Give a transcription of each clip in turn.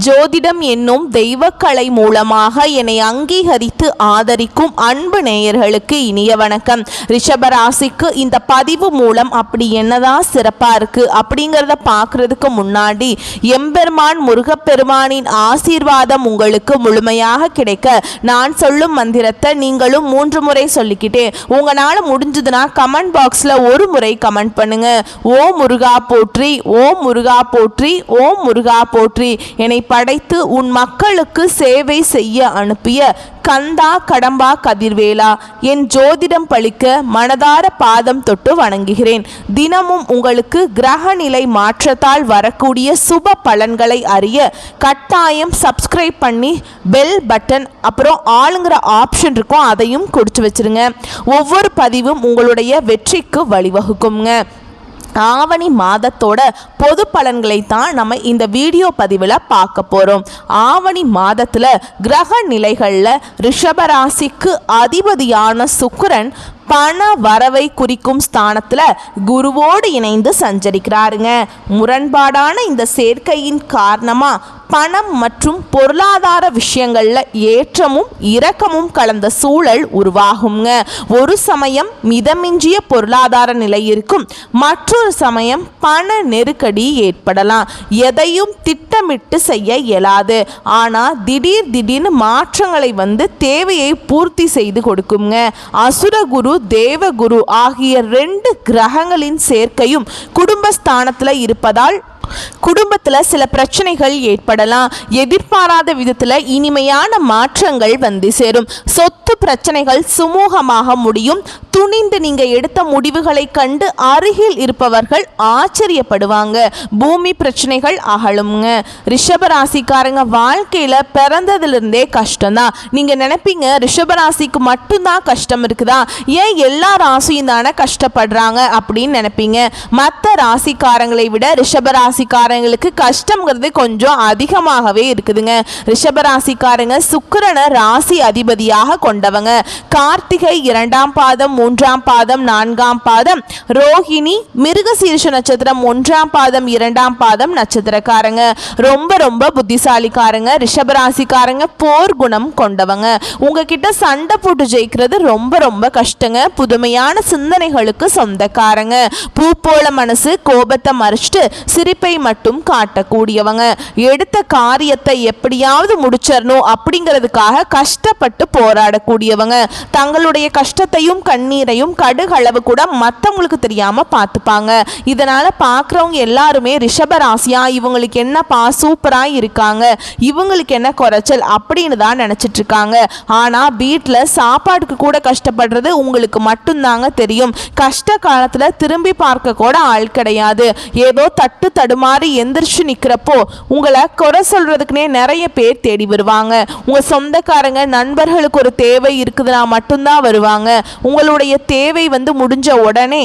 ஜோதிடம் என்னும் தெய்வக்கலை மூலமாக என்னை அங்கீகரித்து ஆதரிக்கும் அன்பு நேயர்களுக்கு இனிய வணக்கம். ரிஷபராசிக்கு இந்த பதிவு மூலம் அப்படி என்னதான் சிறப்பா இருக்கு அப்படிங்கிறத பார்க்கறதுக்கு முன்னாடி எம்பெருமான் முருகப்பெருமானின் ஆசீர்வாதம் உங்களுக்கு முழுமையாக கிடைக்க நான் சொல்லும் மந்திரத்தை நீங்களும் 3 முறை சொல்லிக்கிட்டே உங்களால முடிஞ்சதுன்னா கமெண்ட் பாக்ஸ்ல ஒரு முறை கமெண்ட் பண்ணுங்க. ஓம் முருகா போற்றி, ஓம் முருகா போற்றி, ஓம் முருகா போற்றி. என்னை படைத்து உன் மக்களுக்கு சேவை செய்ய அனுப்பிய கந்தா கடம்பா கதிர்வேலா, என் ஜோதிடம் பழிக்க மனதார பாதம் தொட்டு வணங்குகிறேன். தினமும் உங்களுக்கு கிரக நிலை மாற்றத்தால் வரக்கூடிய சுப பலன்களை அறிய கட்டாயம் சப்ஸ்கிரைப் பண்ணி பெல் பட்டன் அப்புறம் ஆளுங்கிற ஆப்ஷன் இருக்கும், அதையும் கொடுத்து வச்சிருங்க. ஒவ்வொரு பதிவும் உங்களுடைய வெற்றிக்கு வழிவகுக்குங்க. ஆவணி மாதத்தோட பொது பலன்களை தான் நம்ம இந்த வீடியோ பதிவில் பார்க்க போகிறோம். ஆவணி மாதத்தில் கிரக நிலைகளில் ரிஷபராசிக்கு அதிபதியான சுக்கிரன் பண வரவை குறிக்கும் ஸ்தானத்தில் குருவோடு இணைந்து சஞ்சரிக்கிறாருங்க. முரண்பாடான இந்த சேர்க்கையின் காரணமாக பணம் மற்றும் பொருளாதார விஷயங்களில் ஏற்றமும் இரக்கமும் கலந்த சூழல் உருவாகுங்க. ஒரு சமயம் மிதமிஞ்சிய பொருளாதார நிலை இருக்கும், மற்றொரு சமயம் பண நெருக்கடி ஏற்படலாம். எதையும் திட்டமிட்டு செய்ய இயலாது, ஆனால் திடீர்னு மாற்றங்களை தேவையை பூர்த்தி செய்து கொடுக்குங்க. அசுரகுரு தேவகுரு ஆகிய 2 கிரகங்களின் சேர்க்கையும் குடும்பஸ்தானத்தில் இருப்பதால் குடும்பத்தில் சில பிரச்சனைகள் ஏற்படலாம். எதிர்பாராத விதத்தில் இனிமையான மாற்றங்கள் சேரும். சொத்து பிரச்சனைகள் சுமூகமாக முடியும். துணிந்து நீங்க எடுத்த முடிவுகளை கண்டு அருகில் இருப்பவர்கள் ஆச்சரியப்படுவாங்க. பூமி பிரச்சனைகள் அகலுங்க. ரிஷபராசிக்காரங்க வாழ்க்கையில பிறந்ததிலிருந்தே கஷ்டம்தான். நீங்க நினைப்பீங்க ரிஷபராசிக்கு மட்டும்தான் கஷ்டம் இருக்குதா, ஏன் எல்லா ராசியும் தானே கஷ்டப்படுறாங்க அப்படின்னு நினைப்பீங்க. மற்ற ராசிக்காரங்களை விட ரிஷபராசிக்காரங்களுக்கு கஷ்டம்ங்கிறது கொஞ்சம் அதிகமாகவே இருக்குதுங்க. ரிஷபராசிக்காரங்க சுக்கிரனை ராசி அதிபதியாக கொண்டவங்க. கார்த்திகை 2ஆம் பாதம் 3ஆம் பாதம் 4ஆம் பாதம், ரோஹிணி மிருகசீரிஷ நட்சத்திரம் 1ஆம் பாதம் 2ஆம் பாதம் நட்சத்திரக்காரங்க. ரொம்ப புத்திசாலிக்காரங்க. ரிஷபராசிக்காரங்க போர் குணம் கொண்டவங்க. உங்ககிட்ட சண்டை போட்டு ஜெயிக்கிறது ரொம்ப கஷ்டங்க. புதுமையான சிந்தனைகளுக்கு சொந்தக்காரங்க. பூ போல மனசு, கோபத்தை மறைச்சிட்டு சிரிப்பை மட்டும் காட்டக்கூடியவங்க. எடுத்த காரியத்தை எப்படியாவது முடிச்சிடணும் அப்படிங்கிறதுக்காக கஷ்டப்பட்டு போராடக்கூடியவங்க. தங்களுடைய கஷ்டத்தையும் கண்ணீரையும் கடுகளவு கூட மற்றவங்களுக்கு தெரியாம பார்த்துப்பாங்க. இதனால பார்க்குறவங்க எல்லாருமே ரிஷபராசியா இவங்களுக்கு என்னப்பா சூப்பரா இருக்காங்க, இவங்களுக்கு என்ன குறைச்சல் அப்படின்னு தான் நினைச்சிட்டு இருக்காங்க. ஆனா வீட்டில் சாப்பாடுக்கு கூட கஷ்டப்படுறது உங்களுக்கு மட்டும்தாங்க தெரியும். கஷ்ட காலத்துல திரும்பி பார்க்க கூட ஆள் கிடையாது. ஏதோ தட்டு தடுமாறி எந்திரிச்சு நிக்கிறப்போ உங்களை குறை சொல்றதுக்குனே நிறைய பேர் தேடி வருவாங்க. உங்க சொந்தக்காரங்க நண்பர்களுக்கு ஒரு தேவை இருக்குதுன்னா மட்டும்தான் வருவாங்க. உங்களுடைய தேவை முடிஞ்ச உடனே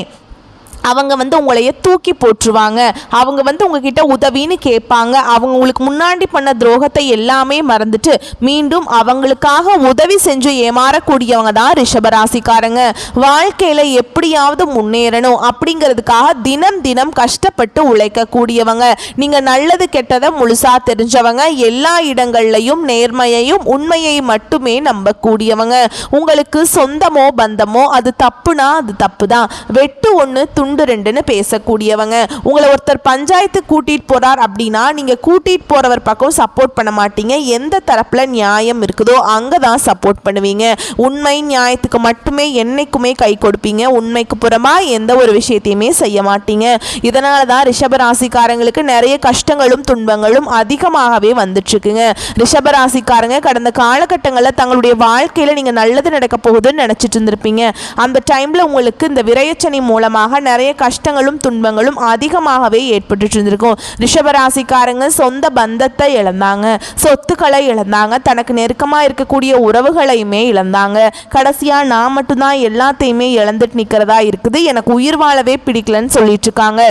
அவங்க உங்களைய தூக்கி போட்டுருவாங்க. அவங்க உங்ககிட்ட உதவின்னு கேட்பாங்க. அவங்க உங்களுக்கு முன்னாடி பண்ண துரோகத்தை எல்லாமே மறந்துட்டு மீண்டும் அவங்களுக்காக உதவி செஞ்சு ஏமாறக்கூடியவங்க தான் ரிஷபராசிக்காரங்க. வாழ்க்கையில் எப்படியாவது முன்னேறணும் அப்படிங்கிறதுக்காக தினம் கஷ்டப்பட்டு உழைக்கக்கூடியவங்க. நீங்கள் நல்லது கெட்டதை முழுசா தெரிஞ்சவங்க. எல்லா இடங்கள்லையும் நேர்மையையும் உண்மையை மட்டுமே நம்பக்கூடியவங்க. உங்களுக்கு சொந்தமோ பந்தமோ அது தப்புனா அது தப்பு தான். வெட்டு ஒன்று துண்டு 2ன்னு பேசக்கூடியவங்க. உங்களை ஒருத்தர் பஞ்சாயத்து கூட்டிட்டு போறார் அப்படின்னா நீங்க கூட்டிட்டு போறவர் பக்கம் சப்போர்ட் பண்ண மாட்டீங்க. எந்த தரப்புல நியாயம் இருக்குதோ அங்கதான் சப்போர்ட் பண்ணுவீங்க. உண்மை நியாயத்துக்கு மட்டுமே என்னைக்குமே கை கொடுப்பீங்க. உண்மைக்கு புறமா எந்த ஒரு விஷயத்தையுமே செய்ய மாட்டீங்க. இதனாலதான் ரிஷபராசிக்காரங்களுக்கு நிறைய கஷ்டங்களும் துன்பங்களும் அதிகமாகவே வந்துட்டு இருக்குங்க. ரிஷபராசிக்காரங்க கடந்த காலகட்டங்களில் தங்களுடைய வாழ்க்கையில நீங்க நல்லது நடக்க போகுதுன்னு நினைச்சிட்டு இருந்திருப்பீங்க. அந்த டைம்ல உங்களுக்கு இந்த விரயச்சனி மூலமாக நிறைய கஷ்டங்களும் துன்பங்களும் அதிகமாகவே ஏற்பட்டு இருந்திருக்கும். ரிஷபராசிக்காரங்க சொந்த பந்தத்தை இழந்தாங்க, சொத்துக்களை இழந்தாங்க, தனக்கு நெருக்கமாக இருக்கக்கூடிய உறவுகளையுமே இழந்தாங்க. கடைசியா நான் மட்டும்தான் எல்லாத்தையுமே இழந்துட்டு நிற்கிறதா இருக்குது, எனக்கு உயிர் வாழவே பிடிக்கலன்னு சொல்லிட்டு இருக்காங்க.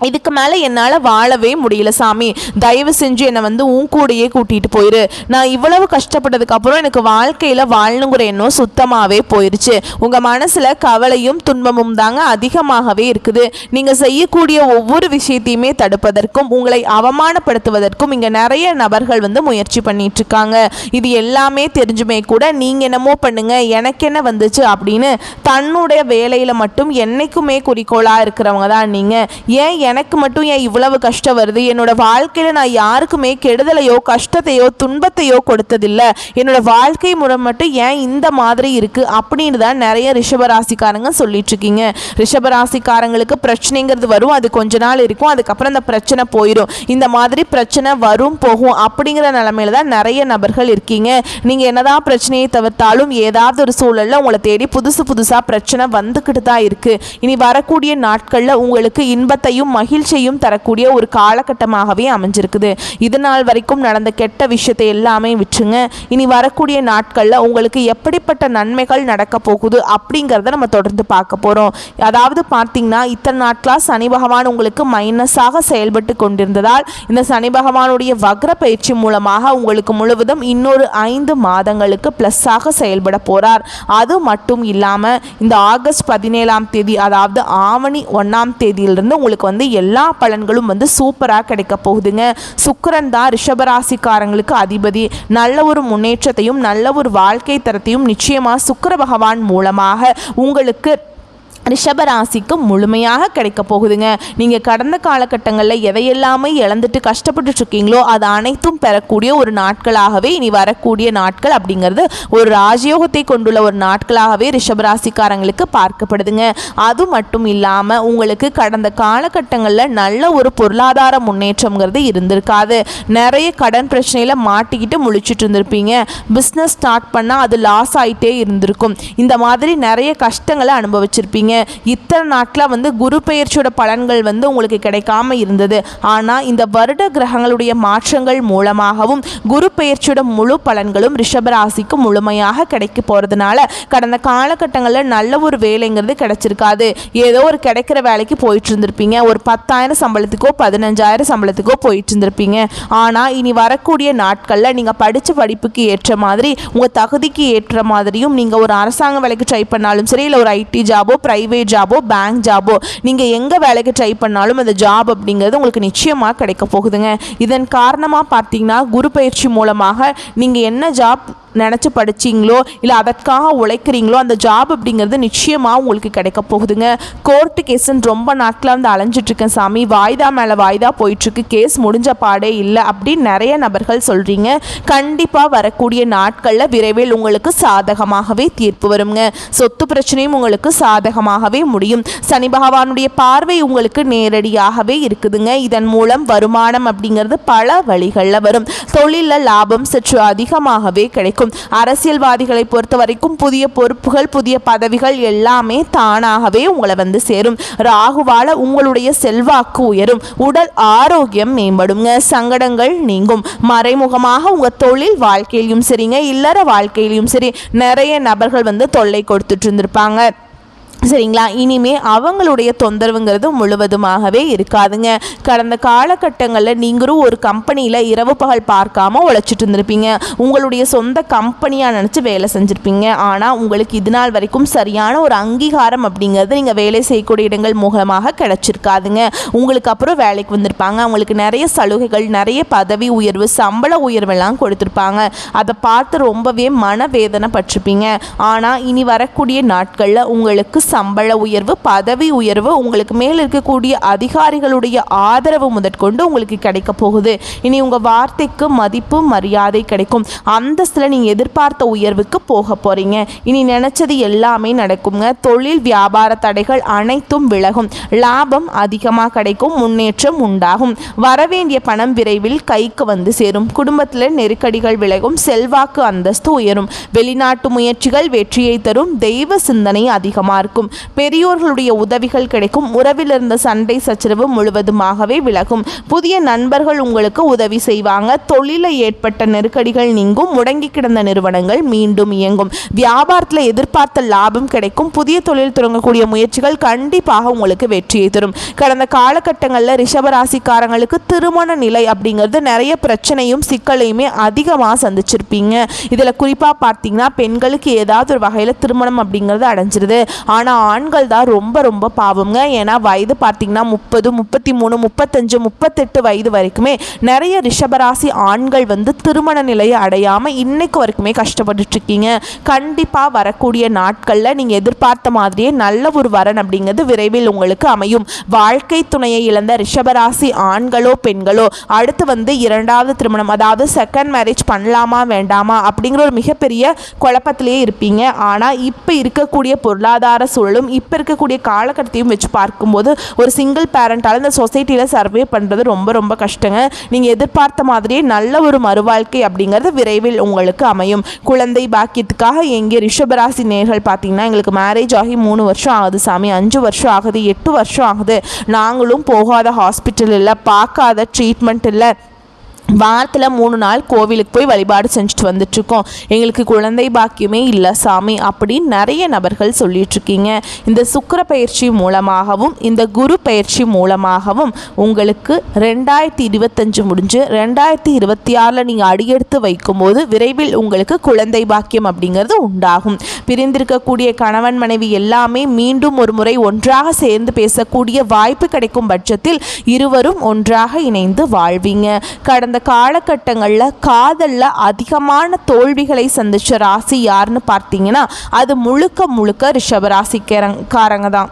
இதுக்கு மேலே என்னால் வாழவே முடியல சாமி, தயவு செஞ்சு என்னை வந்து உன் கூடையே கூட்டிகிட்டு போயிரு. நான் இவ்வளவு கஷ்டப்பட்டதுக்கப்புறம் எனக்கு வாழ்க்கையில் வாழணுங்கிற எண்ணம் சுத்தமாகவே போயிடுச்சு. உங்கள் மனசில் கவலையும் துன்பமும் தாங்க அதிகமாகவே இருக்குது. நீங்கள் செய்யக்கூடிய ஒவ்வொரு விஷயத்தையுமே தடுப்பதற்கும் உங்களை அவமானப்படுத்துவதற்கும் இங்கே நிறைய நபர்கள் வந்து முயற்சி பண்ணிகிட்ருக்காங்க. இது எல்லாமே தெரிஞ்சுமே கூட நீங்கள் என்னமோ பண்ணுங்க, எனக்கு என்ன வந்துச்சு அப்படின்னு தன்னுடைய வேலையில் மட்டும் என்றைக்குமே குறிக்கோளாக இருக்கிறவங்க தான் நீங்கள். ஏன் எனக்கு மட்டும் ஏன் இவ்வளவு கஷ்டம் வருது? என்னோட வாழ்க்கையில் நான் யாருக்குமே கெடுதலையோ கஷ்டத்தையோ துன்பத்தையோ கொடுத்ததில்லை. என்னோட வாழ்க்கை முறை மட்டும் ஏன் இந்த மாதிரி இருக்குது அப்படின்னு தான் நிறைய ரிஷபராசிக்காரங்க சொல்லிட்டு இருக்கீங்க. ரிஷபராசிக்காரங்களுக்கு பிரச்சனைங்கிறது வரும், அது கொஞ்ச நாள் இருக்கும், அதுக்கப்புறம் அந்த பிரச்சனை போயிடும். இந்த மாதிரி பிரச்சனை வரும் போகும் அப்படிங்கிற நிலைமையில தான் நிறைய நபர்கள் இருக்கீங்க. நீங்கள் என்னதான் பிரச்சனையை தவிர்த்தாலும் ஏதாவது ஒரு சூழலில் உங்களை தேடி புதுசாக பிரச்சனை வந்துக்கிட்டு தான் இருக்குது. இனி வரக்கூடிய நாட்களில் உங்களுக்கு இன்பத்தையும் மகிழ்ச்சியும் தரக்கூடிய ஒரு காலகட்டமாகவே அமைஞ்சிருக்குது. இது நாள் வரைக்கும் நடந்த கெட்ட விஷயத்தை எல்லாமே விட்டுருங்க. இனி வரக்கூடிய நாட்களில் உங்களுக்கு எப்படிப்பட்ட நன்மைகள் நடக்க போகுது அப்படிங்கிறத நம்ம தொடர்ந்து பார்க்க போகிறோம். அதாவது பார்த்தீங்கன்னா இத்தனை நாட்களாக சனி பகவான் உங்களுக்கு மைனஸாக செயல்பட்டு கொண்டிருந்ததால் இந்த சனி பகவானுடைய வக்ர பயிற்சி மூலமாக உங்களுக்கு முழுவதும் இன்னொரு 5 மாதங்களுக்கு ப்ளஸ்ஸாக செயல்பட போகிறார். அது மட்டும் இல்லாமல் இந்த ஆகஸ்ட் 17ஆம் தேதி, அதாவது ஆவணி 1ஆம் தேதியிலிருந்து உங்களுக்கு வந்து எல்லா பலன்களும் வந்து சூப்பராக கிடைக்க போகுதுங்க. சுக்கிரன் தான் ரிஷபராசிக்காரங்களுக்கு அதிபதி. நல்ல ஒரு முன்னேற்றத்தையும் நல்ல ஒரு வாழ்க்கை தரத்தையும் நிச்சயமாக சுக்கிர பகவான் மூலமாக உங்களுக்கு ரிஷபராசிக்கு முழுமையாக கிடைக்க போகுதுங்க. நீங்கள் கடந்த காலகட்டங்களில் எதையெல்லாமே இழந்துட்டு கஷ்டப்பட்டுருக்கீங்களோ அது அனைத்தும் பெறக்கூடிய ஒரு நாட்களாகவே இனி வரக்கூடிய நாட்கள் அப்படிங்கிறது ஒரு ராஜயோகத்தை கொண்டுள்ள ஒரு நாட்களாகவே ரிஷபராசிக்காரங்களுக்கு பார்க்கப்படுதுங்க. அது மட்டும் இல்லாமல் உங்களுக்கு கடந்த காலகட்டங்களில் நல்ல ஒரு பொருளாதார முன்னேற்றம்ங்கிறது இருந்திருக்காது. நிறைய கடன் பிரச்சனையில் மாட்டிக்கிட்டு முழிச்சிட்டு இருந்திருப்பீங்க. பிஸ்னஸ் ஸ்டார்ட் பண்ணால் அது லாஸ் ஆகிட்டே இருந்திருக்கும். இந்த மாதிரி நிறைய கஷ்டங்களை அனுபவிச்சிருப்பீங்க. இத்தனை நாட்களாக வந்து குரு பெயர்ச்சியோட பலன்கள் வந்து உங்களுக்கு கிடைக்காம இருந்தது. ஆனால் இந்த வருட கிரகங்களுடைய மாற்றங்கள் மூலமாகவும் குரு பெயர்ச்சியோட முழு பலன்களும் ரிஷபராசிக்கு முழுமையாக கிடைக்க போகிறதுனால கடந்த காலகட்டங்களில் நல்ல ஒரு வேலைங்கிறது கிடைச்சிருக்காது. ஏதோ ஒரு கிடைக்கிற வேலைக்கு போயிட்டு இருந்திருப்பீங்க. ஒரு 10,000 சம்பளத்துக்கோ 15,000 சம்பளத்துக்கோ போயிட்டு இருந்திருப்பீங்க. ஆனால் இனி வரக்கூடிய நாட்களில் நீங்கள் படித்த படிப்புக்கு ஏற்ற மாதிரி உங்கள் தகுதிக்கு ஏற்ற மாதிரியும் நீங்கள் ஒரு அரசாங்க வேலைக்கு ட்ரை பண்ணாலும் சரி, இல்லை ஒரு ஐடி ஜாபோ பிரைவேட் ஜாபோ பேங்க் ஜாபோ நீங்கள் எங்கே வேலைக்கு ட்ரை பண்ணாலும் அந்த ஜாப் அப்படிங்கிறது உங்களுக்கு நிச்சயமாக கிடைக்க போகுதுங்க. இதன் காரணமாக பார்த்தீங்கன்னா குரு பயிற்சி மூலமாக நீங்கள் என்ன ஜாப் நினச்சி படிச்சிங்களோ இல்லை அதற்காக உழைக்கிறீங்களோ அந்த ஜாப் அப்படிங்கிறது நிச்சயமாக உங்களுக்கு கிடைக்க போகுதுங்க. கோர்ட்டு கேஸுன்னு ரொம்ப நாட்களாக வந்து அலைஞ்சிட்ருக்கேன் சாமி, வாய்தா மேலே வாய்தா போயிட்டுருக்கு, கேஸ் முடிஞ்ச பாடே இல்லை அப்படின்னு நிறைய நபர்கள் சொல்கிறீங்க. கண்டிப்பாக வரக்கூடிய நாட்களில் விரைவில் உங்களுக்கு சாதகமாகவே தீர்ப்பு வருங்க. சொத்து பிரச்சனையும் உங்களுக்கு சாதகமாகவே முடியும். சனி பகவானுடைய பார்வை உங்களுக்கு நேரடியாகவே இருக்குதுங்க. இதன் மூலம் வருமானம் அப்படிங்கிறது பல வழிகளில் வரும். தொழிலில் லாபம் சற்று அதிகமாகவே கிடைக்கும். அரசியல்வாதிகளை பொறுத்த வரைக்கும் புதிய பொறுப்புகள் புதிய பதவிகள் எல்லாமே தானாகவே உங்களை வந்து சேரும். ராகுவால உங்களுடைய செல்வாக்கு உயரும். உடல் ஆரோக்கியம் மேம்படுங்க. சங்கடங்கள் நீங்கும். மறைமுகமாக உங்க தொழில் வாழ்க்கையிலும் சரிங்க, இல்லற வாழ்க்கையிலும் சரி நிறைய நபர்கள் வந்து தொல்லை கொடுத்துட்டு இருந்திருப்பாங்க. சரிங்களா? இனிமே அவங்களுடைய தொந்தரவுங்கிறது முழுவதுமாகவே இருக்காதுங்க. கடந்த காலகட்டங்களில் நீங்களும் ஒரு கம்பெனியில் இரவு பகல் பார்க்காம உழைச்சிட்டு இருந்திருப்பீங்க. உங்களுடைய சொந்த கம்பெனியாக நினச்சி வேலை செஞ்சுருப்பீங்க. ஆனால் உங்களுக்கு இது நாள் வரைக்கும் சரியான ஒரு அங்கீகாரம் அப்படிங்கிறது நீங்கள் வேலை செய்யக்கூடிய இடங்கள் மூலமாக கிடைச்சிருக்காதுங்க. உங்களுக்கு அப்புறம் வேலைக்கு வந்திருப்பாங்க. அவங்களுக்கு நிறைய சலுகைகள், நிறைய பதவி உயர்வு, சம்பள உயர்வெல்லாம் கொடுத்துருப்பாங்க. அதை பார்த்து ரொம்பவே மனவேதனை பட்டிருப்பீங்க. ஆனால் இனி வரக்கூடிய நாட்களில் உங்களுக்கு சம்பள உயர்வு, பதவி உயர்வு, உங்களுக்கு மேல் இருக்கக்கூடிய அதிகாரிகளுடைய ஆதரவு முதற்கொண்டு உங்களுக்கு கிடைக்க போகுது. இனி உங்கள் வார்த்தைக்கு மதிப்பு மரியாதை கிடைக்கும். அந்தஸ்தில் நீங்கள் எதிர்பார்த்த உயர்வுக்கு போக போகிறீங்க. இனி நினச்சது எல்லாமே நடக்குங்க. தொழில் வியாபார தடைகள் அனைத்தும் விலகும். லாபம் அதிகமாக கிடைக்கும். முன்னேற்றம் உண்டாகும். வரவேண்டிய பணம் விரைவில் கைக்கு வந்து சேரும். குடும்பத்தில் நெருக்கடிகள் விலகும். செல்வாக்கு அந்தஸ்து உயரும். வெளிநாட்டு முயற்சிகள் வெற்றியை தரும். தெய்வ சிந்தனை அதிகமாக இருக்கும். நீங்கும். பெரியோர்களுடைய உதவிகள் கிடைக்கும். உறவில் இருந்த சண்டை சச்சரவு முழுவதுமாகவே விலகும். புதிய நண்பர்கள் உங்களுக்கு உதவி செய்வாங்க. தொழிலில் ஏற்பட்ட நெருக்கடிகள் நீங்கும். முடங்கி கிடந்த நிறுவனங்கள் மீண்டும் இயங்கும். வியாபாரத்தில் எதிர்பார்த்த லாபம் கிடைக்கும். புதிய தொழில் தொடங்கக்கூடிய முயற்சிகள் கண்டிப்பாக உங்களுக்கு வெற்றியை தரும். கடந்த காலகட்டங்களில் ரிஷபராசிக்காரங்களுக்கு திருமண நிலை அப்படிங்கிறது நிறைய பிரச்சனையும் சிக்கலையுமே அதிகமாக சந்திச்சிருப்பீங்க. இதில் குறிப்பாக பார்த்தீங்கன்னா பெண்களுக்கு ஏதாவது ஒரு வகையில் திருமணம் அப்படிங்கிறது அடைஞ்சிருது. ஆனால் ஆண்கள் தான் ரொம்ப ரொம்ப பாவங்க. ஏன்னா வயது பார்த்தீங்கன்னா 30, 33, 35, 38 வயது வரைக்குமே நிறைய ரிஷபராசி ஆண்கள் வந்து திருமண நிலையை அடையாமல் இன்னைக்கு வரைக்குமே கஷ்டப்பட்டுட்டு இருக்கீங்க. கண்டிப்பாக வரக்கூடிய நாட்களில் நீங்கள் எதிர்பார்த்த மாதிரியே நல்ல ஒரு வரன் அப்படிங்கிறது விரைவில் உங்களுக்கு அமையும். வாழ்க்கை துணையை இழந்த ரிஷபராசி ஆண்களோ பெண்களோ அடுத்து வந்து இரண்டாவது திருமணம், அதாவது செகண்ட் மேரேஜ் பண்ணலாமா வேண்டாமா அப்படிங்கிற ஒரு மிகப்பெரிய குழப்பத்திலேயே இருப்பீங்க. ஆனால் இப்போ இருக்கக்கூடிய பொருளாதார சூழலும் இப்போ இருக்கக்கூடிய காலகட்டத்தையும் வச்சு பார்க்கும்போது ஒரு சிங்கிள் பேரண்டால் இந்த சொசைட்டியில் சர்வே பண்ணுறது ரொம்ப ரொம்ப கஷ்டங்க. நீங்கள் எதிர்பார்த்த மாதிரியே நல்ல ஒரு மறுவாழ்க்கை அப்படிங்கிறது விரைவில் உங்களுக்கு அமையும். குழந்தை பாக்கியத்துக்காக எங்கே ரிஷபராசி நேர்கள் பார்த்தீங்கன்னா எங்களுக்கு மேரேஜ் ஆகி 3 வருஷம் ஆகுது சாமி, 5 வருஷம் ஆகுது, 8 வருஷம் ஆகுது, நாங்களும் போகாத ஹாஸ்பிட்டல் இல்லை, பார்க்காத ட்ரீட்மெண்ட் இல்லை, வாரத்தில் 3 நாள் கோவிலுக்கு போய் வழிபாடு செஞ்சுட்டு வந்துட்டுருக்கோம், எங்களுக்கு குழந்தை பாக்கியமே இல்லை சாமி அப்படின்னு நிறைய நபர்கள் சொல்லிகிட்ருக்கீங்க. இந்த சுக்கிர பயிற்சி மூலமாகவும் இந்த குரு பயிற்சி மூலமாகவும் உங்களுக்கு 2025 முடிஞ்சு 2026 நீங்கள் அடியெடுத்து வைக்கும்போது விரைவில் உங்களுக்கு குழந்தை பாக்கியம் அப்படிங்கிறது உண்டாகும். பிரிந்திருக்கக்கூடிய கணவன் மனைவி எல்லாமே மீண்டும் ஒரு முறை ஒன்றாக சேர்ந்து பேசக்கூடிய வாய்ப்பு கிடைக்கும் பட்சத்தில் இருவரும் ஒன்றாக இணைந்து வாழ்வீங்க. கடந்த காலகட்டங்களில் காதலில் அதிகமான தோல்விகளை சந்திச்ச ராசி யாருன்னு பார்த்தீங்கன்னா அது முழுக்க ரிஷபராசிக்காரங்க தான்.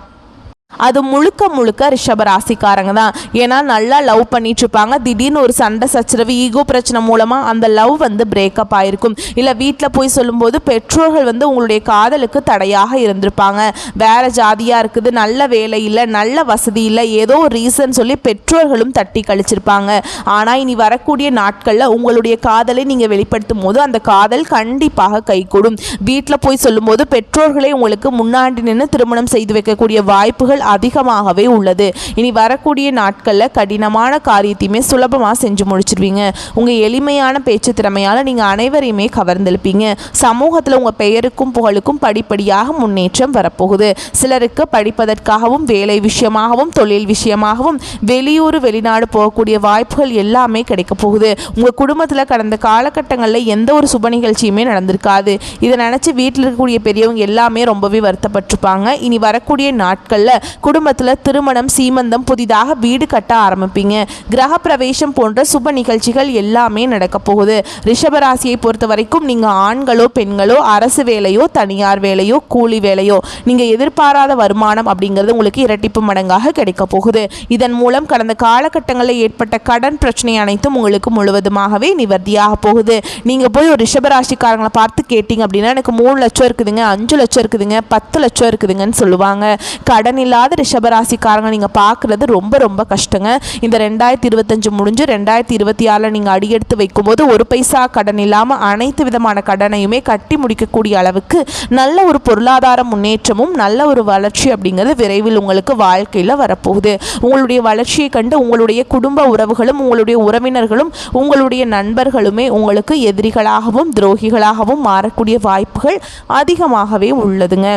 அது முழுக்க ரிஷபராசிக்காரங்க தான். ஏன்னா நல்லா லவ் பண்ணிட்டு இருப்பாங்க, திடீர்னு ஒரு சண்டை சச்சரவு ஈகோ பிரச்சனை மூலமாக அந்த லவ் வந்து பிரேக்கப் ஆகிருக்கும். இல்லை வீட்டில் போய் சொல்லும்போது பெற்றோர்கள் வந்து உங்களுடைய காதலுக்கு தடையாக இருந்திருப்பாங்க. வேறு ஜாதியாக இருக்குது, நல்ல வேலை இல்லை, நல்ல வசதி இல்லை, ஏதோ ஒரு ரீசன் சொல்லி பெற்றோர்களும் தட்டி கழிச்சிருப்பாங்க. ஆனால் இனி வரக்கூடிய நாட்களில் உங்களுடைய காதலை நீங்கள் வெளிப்படுத்தும் போது அந்த காதல் கண்டிப்பாக கைகூடும். வீட்டில் போய் சொல்லும்போது பெற்றோர்களே உங்களுக்கு முன்னாடி நின்று திருமணம் செய்து வைக்கக்கூடிய வாய்ப்புகள் அதிகமாகவே உள்ளது. இனி வரக்கூடிய நாட்களில் கடினமான காரியத்தையுமே சுலபமாக செஞ்சு முடிச்சிருவீங்க. உங்கள் எளிமையான பேச்சு திறமையால் நீங்கள் அனைவரையுமே கவர்ந்தெழுப்பீங்க. சமூகத்தில் உங்கள் பெயருக்கும் புகழுக்கும் படிப்படியாக முன்னேற்றம் வரப்போகுது. சிலருக்கு படிப்பதற்காகவும் வேலை விஷயமாகவும் தொழில் விஷயமாகவும் வெளியூர் வெளிநாடு போகக்கூடிய வாய்ப்புகள் எல்லாமே கிடைக்க போகுது. உங்கள் குடும்பத்தில் கடந்த காலகட்டங்களில் எந்த ஒரு சுப நிகழ்ச்சியுமே நடந்திருக்காது. இதை நினச்சி வீட்டில் இருக்கக்கூடிய பெரியவங்க எல்லாமே ரொம்பவே வருத்தப்பட்டிருப்பாங்க. இனி வரக்கூடிய நாட்களில் குடும்பத்தில் திருமணம், சீமந்தம், புதிதாக வீடு கட்ட ஆரம்பிப்பீங்க. கிரக பிரவேசம் போன்ற சுப நிகழ்ச்சிகள் எல்லாமே நடக்க போகுது. ரிஷபராசியை பொறுத்த வரைக்கும் நீங்கள் ஆண்களோ பெண்களோ அரசு வேலையோ தனியார் வேலையோ கூலி வேலையோ நீங்கள் எதிர்பாராத வருமானம் அப்படிங்கிறது உங்களுக்கு இரட்டிப்பு மடங்காக கிடைக்க போகுது. இதன் மூலம் கடந்த காலகட்டங்களில் ஏற்பட்ட கடன் பிரச்சனை அனைத்தும் உங்களுக்கு முழுவதுமாகவே நிவர்த்தியாக போகுது. நீங்கள் போய் ஒரு ரிஷபராசிக்காரங்களை பார்த்து கேட்டிங்க அப்படின்னா எனக்கு 3 லட்சம் இருக்குதுங்க, 5 லட்சம் இருக்குதுங்க, 10 லட்சம் இருக்குதுங்கன்னு சொல்லுவாங்க. கடன் இல்லாத ரிஷபராசிக்காரங்க நீங்கள் பார்க்குறது ரொம்ப ரொம்ப கஷ்டங்க. இந்த 2025 முடிஞ்சு 2026 நீங்கள் அடியெடுத்து வைக்கும்போது ஒரு பைசா கடன் இல்லாமல் அனைத்து விதமான கடனையுமே கட்டி முடிக்கக்கூடிய அளவுக்கு நல்ல ஒரு பொருளாதார முன்னேற்றமும் நல்ல ஒரு வளர்ச்சி அப்படிங்கிறது விரைவில் உங்களுக்கு வாழ்க்கையில் வரப்போகுது. உங்களுடைய வளர்ச்சியை கண்டு உங்களுடைய குடும்ப உறவுகளும் உங்களுடைய உறவினர்களும் உங்களுடைய நண்பர்களுமே உங்களுக்கு எதிரிகளாகவும் துரோகிகளாகவும் மாறக்கூடிய வாய்ப்புகள் அதிகமாகவே உள்ளதுங்க.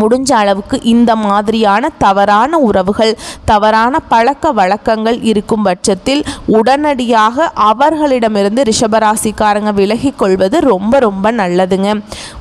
முடிஞ்ச அளவுக்கு இந்த மாதிரியான தவறான உறவுகள், தவறான பழக்க வழக்கங்கள் இருக்கும் பட்சத்தில் உடனடியாக அவர்களிடமிருந்து ரிஷபராசிக்காரங்க விலகி கொள்வது ரொம்ப ரொம்ப நல்லதுங்க.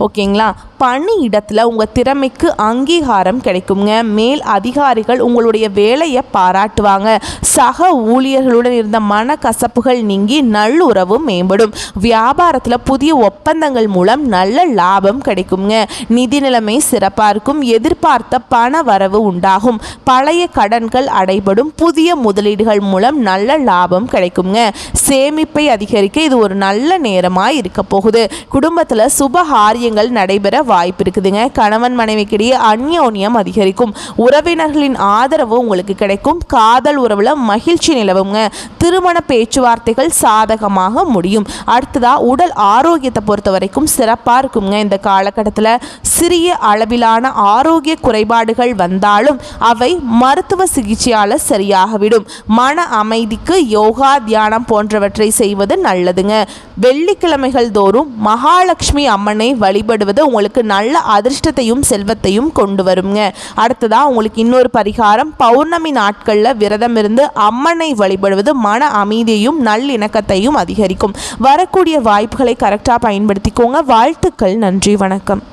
ஓகேங்களா? பணி இடத்துல உங்கள் திறமைக்கு அங்கீகாரம் கிடைக்குங்க. மேல் அதிகாரிகள் உங்களுடைய வேலையை பாராட்டுவாங்க. சக ஊழியர்களுடன் இருந்த மனக்கசப்புகள் நீங்கி நல்லுறவு மேம்படும். வியாபாரத்தில் புதிய ஒப்பந்தங்கள் மூலம் நல்ல லாபம் கிடைக்குங்க. நிதி நிலைமை சிறப்பாக இருக்கும். எதிர்பார்த்த பண வரவு உண்டாகும். பழைய கடன்கள் அடைபடும். புதிய முதலீடுகள் மூலம் நல்ல லாபம் கிடைக்குங்க. சேமிப்பை அதிகரிக்க இது ஒரு நல்ல நேரமாக இருக்க போகுது. குடும்பத்தில் சுபகாரியங்கள் நடைபெற வாய்ப்பு இருக்குதுங்க. கணவன் மனைவிக்கிடையே அந்யோன்யம் அதிகரிக்கும். உறவினர்களின் ஆதரவு உங்களுக்கு கிடைக்கும். காதல் உறவுல மகிழ்ச்சி நிலவுங்க. திருமண பேச்சுவார்த்தைகள் சாதகமாக முடியும். அடுத்ததா உடல் ஆரோக்கியத்தை பொறுத்த வரைக்கும் சிறப்பாக இருக்குங்க. இந்த காலகட்டத்தில் சிறிய அளவிலான ஆரோக்கிய குறைபாடுகள் வந்தாலும் அவை மருத்துவ சிகிச்சையால் சரியாகவிடும். மன அமைதிக்கு யோகா, தியானம் போன்றவற்றை செய்வது நல்லதுங்க. வெள்ளிக்கிழமைகள் தோறும் மகாலட்சுமி அம்மனை வழிபடுவது உங்களுக்கு நல்ல அதிர்ஷ்டத்தையும் செல்வத்தையும் கொண்டு வருங்க. அடுத்ததாக உங்களுக்கு இன்னொரு பரிகாரம், பௌர்ணமி நாட்களில் விரதம் இருந்து அம்மனை வழிபடுவது மன அமைதியையும் நல்லிணக்கத்தையும் அதிகரிக்கும். வரக்கூடிய வாய்ப்புகளை கரெக்டாக பயன்படுத்திக்கோங்க. வாழ்த்துக்கள். நன்றி. வணக்கம்.